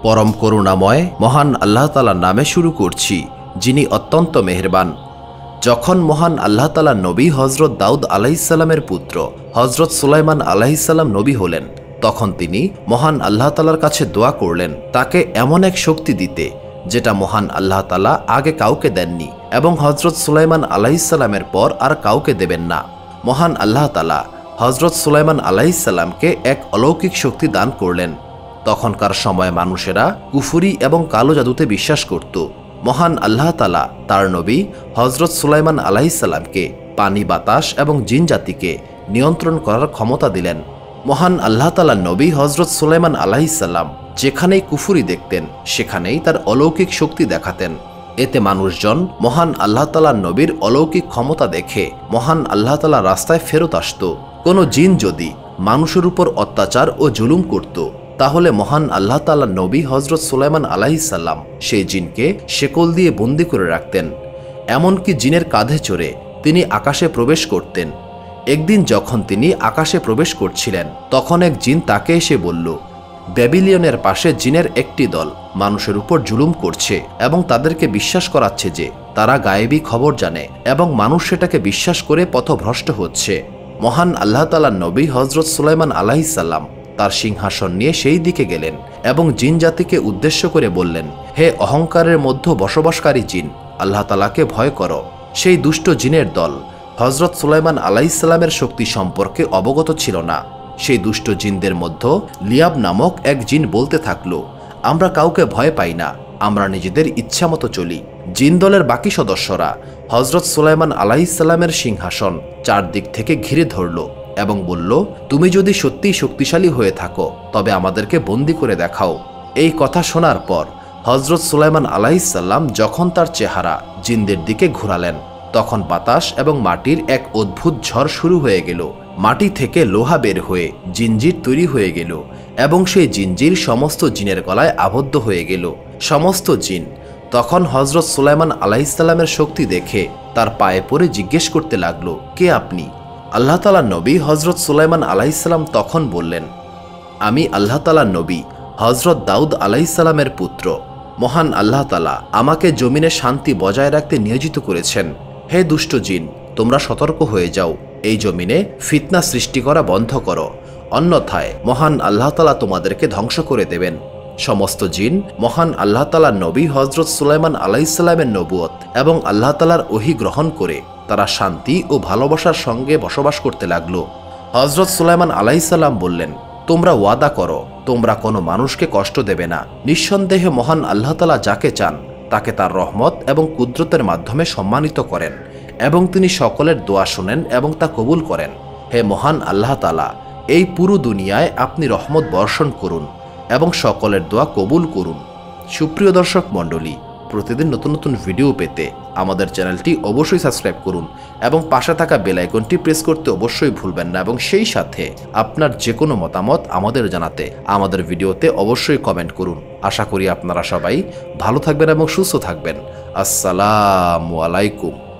পরম করুণাময় মহান আল্লাহ তাআলার নামে শুরু করছি, যিনি অত্যন্ত মেহেরবান। যখন মহান আল্লাহ তাআলার নবী হযরত দাউদ আলাইহিসসালামের পুত্র হযরত সুলাইমান আলাইহিসসালাম নবী হলেন, তখন তিনি মহান আল্লাহ তাআলার কাছে দোয়া করলেন তাকে এমন এক শক্তি দিতে যেটা মহান আল্লাহ তাআলা আগে কাউকে দেননি এবং হযরত সুলাইমান আলাইহিসসালামের পর আর কাউকে দেবেন না। মহান আল্লাহ তাআলা হযরত সুলাইমান আলাইহিসসালামকে এক অলৌকিক শক্তি দান করলেন। তখনকার সময়ে মানুষেরা কুফরি এবং কালো জাদুতে বিশ্বাস করত। মহান আল্লাহ তাআলা তার নবী হযরত সুলাইমান আলাইহিসসালামকে পানি, বাতাস এবং জিন জাতিকে নিয়ন্ত্রণ করার ক্ষমতা দিলেন। মহান আল্লাহ তাআলার নবী হযরত সুলাইমান আলাইহিসসালাম যেখানেই কুফরি দেখতেন সেখানেই তার অলৌকিক শক্তি দেখাতেন। এতে মানুষজন মহান আল্লাহ তাআলার নবীর অলৌকিক ক্ষমতা দেখে মহান আল্লাহ তাআলার রাস্তায় ফেরত আসত। কোনো জিন যদি মানুষের উপর অত্যাচার ও জুলুম করত, তাহলে মহান আল্লাহ তাআলার নবী হযরত সুলাইমান আলাইহিসসালাম সেই জিনকে শেকল দিয়ে বন্দী করে রাখতেন। এমনকি জিনের কাঁধে চড়ে তিনি আকাশে প্রবেশ করতেন। একদিন যখন তিনি আকাশে প্রবেশ করছিলেন, তখন এক জিন তাকে এসে বলল, ব্যাবিলিয়নের পাশে জিনের একটি দল মানুষের উপর জুলুম করছে এবং তাদেরকে বিশ্বাস করাচ্ছে যে তারা গায়েবী খবর জানে এবং মানুষ সেটাকে বিশ্বাস করে পথভ্রষ্ট হচ্ছে। মহান আল্লাহ তাআলার নবী হযরত সুলাইমান আলাইহিসসালাম তার সিংহাসন নিয়ে সেই দিকে গেলেন এবং জিন জাতিকে উদ্দেশ্য করে বললেন, হে অহংকারের মধ্যে বসবাসকারী জিন, আল্লাহ তাআলাকে ভয় করো। সেই দুষ্ট জিনের দল হযরত সুলাইমান আলাইহিসসালামের শক্তি সম্পর্কে অবগত ছিল না। সেই দুষ্ট জিনদের মধ্যে লিয়াব নামক এক জিন বলতে থাকলো, আমরা কাউকে ভয় পাই না, আমরা নিজেদের ইচ্ছামতো চলি। জিন দলের বাকি সদস্যরা হযরত সুলাইমান আলাইহিসসালামের সিংহাসন চারদিক থেকে ঘিরে ধরল এবং বলল, তুমি যদি সত্যিই শক্তিশালী হয়ে থাকো তবে আমাদেরকে বন্দী করে দেখাও। এই কথা শোনার পর হযরত সুলাইমান আলাইহিসসালাম যখন তার চেহারা জিনদের দিকে ঘোরালেন, তখন বাতাস এবং মাটির এক অদ্ভুত ঝড় শুরু হয়ে গেল। মাটি থেকে লোহা বের হয়ে জিঞ্জির তৈরি হয়ে গেল এবং সেই জিঞ্জির সমস্ত জিনের গলায় আবদ্ধ হয়ে গেল। সমস্ত জিন তখন হযরত সুলাইমান আলাইহিসসালামের শক্তি দেখে তার পায়ে পড়ে জিজ্ঞেস করতে লাগলো, কে আপনি? আল্লাহ তাআলার নবী হযরত সুলাইমান আলাইহিসসালাম তখন বললেন, আমি আল্লাহ তাআলার নবী হযরত দাউদ আলাইহিসসালামের পুত্র। মহান আল্লাহ তাআলা আমাকে জমিনে শান্তি বজায় রাখতে নিয়োজিত করেছেন। হে দুষ্ট জিন, তোমরা সতর্ক হয়ে যাও, এই জমিনে ফিতনা সৃষ্টি করা বন্ধ করো, অন্যথায় মহান আল্লাহ তাআলা তোমাদেরকে ধ্বংস করে দেবেন। সমস্ত জিন মহান আল্লাহ তাআলার নবী হযরত সুলাইমান আলাইহিসসালামের নবুয়ত এবং আল্লাহ তাআলার ওহী গ্রহণ করে তারা শান্তি ও ভালোবাসার সঙ্গে বসবাস করতে লাগলো। হযরত সুলাইমান আলাইহিসসালাম বললেন, তোমরা ওয়াদা করো তোমরা কোনো মানুষকে কষ্ট দেবে না। নিঃসন্দেহে মহান আল্লাহ তাআলা যাকে চান তাকে তার রহমত এবং কুদরতের মাধ্যমে সম্মানিত করেন এবং তিনি সকলের দোয়া শুনেন এবং তা কবুল করেন। হে মহান আল্লাহ তাআলা, এই পুরো দুনিয়ায় আপনি রহমত বর্ষণ করুন এবং সকলের দোয়া কবুল করুন। সুপ্রিয় দর্শক মণ্ডলী, প্রতিদিন নতুন নতুন ভিডিও পেতে আমাদের চ্যানেলটি অবশ্যই সাবস্ক্রাইব করুন এবং পাশে থাকা বেল আইকনটি প্রেস করতে অবশ্যই ভুলবেন না এবং সেই সাথে আপনার যে কোনো মতামত আমাদের জানাতে আমাদের ভিডিওতে অবশ্যই কমেন্ট করুন। আশা করি আপনারা সবাই ভালো থাকবেন এবং সুস্থ থাকবেন। আসসালামু আলাইকুম।